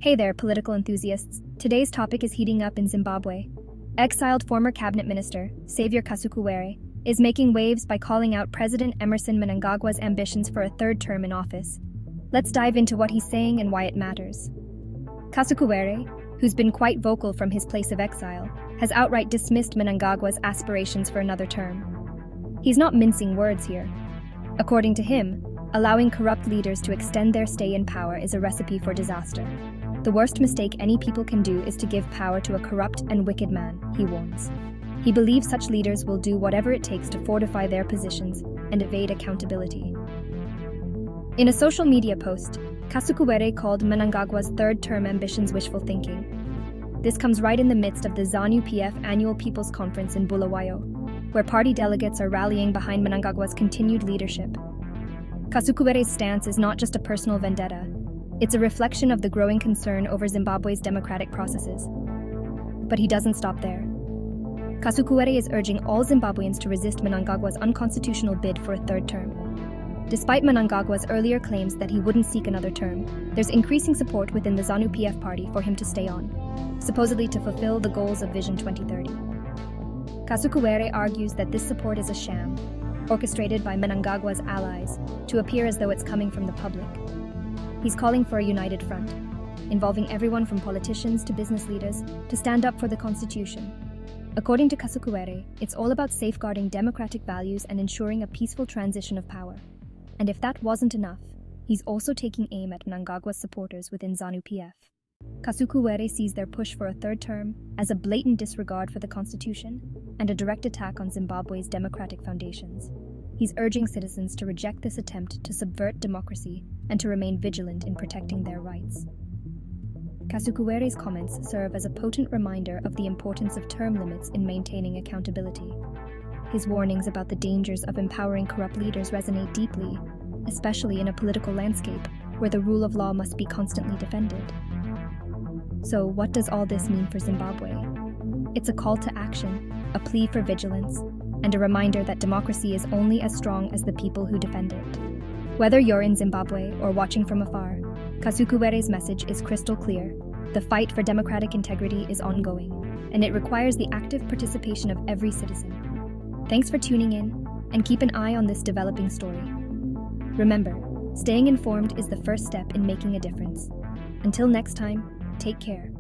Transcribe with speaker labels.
Speaker 1: Hey there, political enthusiasts. Today's topic is heating up in Zimbabwe. Exiled former cabinet minister, Saviour Kasukuwere, is making waves by calling out President Emerson Mnangagwa's ambitions for a third term in office. Let's dive into what he's saying and why it matters. Kasukuwere, who's been quite vocal from his place of exile, has outright dismissed Mnangagwa's aspirations for another term. He's not mincing words here. According to him, allowing corrupt leaders to extend their stay in power is a recipe for disaster. The worst mistake any people can do is to give power to a corrupt and wicked man, he warns. He believes such leaders will do whatever it takes to fortify their positions and evade accountability. In a social media post, Kasukuwere called Mnangagwa's third-term ambitions wishful thinking. This comes right in the midst of the ZANU-PF annual People's Conference in Bulawayo, where party delegates are rallying behind Mnangagwa's continued leadership. Kasukuwere's stance is not just a personal vendetta. It's a reflection of the growing concern over Zimbabwe's democratic processes. But he doesn't stop there. Kasukuwere is urging all Zimbabweans to resist Mnangagwa's unconstitutional bid for a third term. Despite Mnangagwa's earlier claims that he wouldn't seek another term, there's increasing support within the ZANU-PF party for him to stay on, supposedly to fulfill the goals of Vision 2030. Kasukuwere argues that this support is a sham, orchestrated by Mnangagwa's allies, to appear as though it's coming from the public. He's calling for a united front, involving everyone from politicians to business leaders, to stand up for the constitution. According to Kasukuwere, it's all about safeguarding democratic values and ensuring a peaceful transition of power. And if that wasn't enough, he's also taking aim at Mnangagwa's supporters within ZANU-PF. Kasukuwere sees their push for a third term as a blatant disregard for the constitution and a direct attack on Zimbabwe's democratic foundations. He's urging citizens to reject this attempt to subvert democracy and to remain vigilant in protecting their rights. Kasukuwere's comments serve as a potent reminder of the importance of term limits in maintaining accountability. His warnings about the dangers of empowering corrupt leaders resonate deeply, especially in a political landscape where the rule of law must be constantly defended. So, what does all this mean for Zimbabwe? It's a call to action, a plea for vigilance, and a reminder that democracy is only as strong as the people who defend it. Whether you're in Zimbabwe or watching from afar, Kasukuwere's message is crystal clear. The fight for democratic integrity is ongoing, and it requires the active participation of every citizen. Thanks for tuning in, and keep an eye on this developing story. Remember, staying informed is the first step in making a difference. Until next time, take care.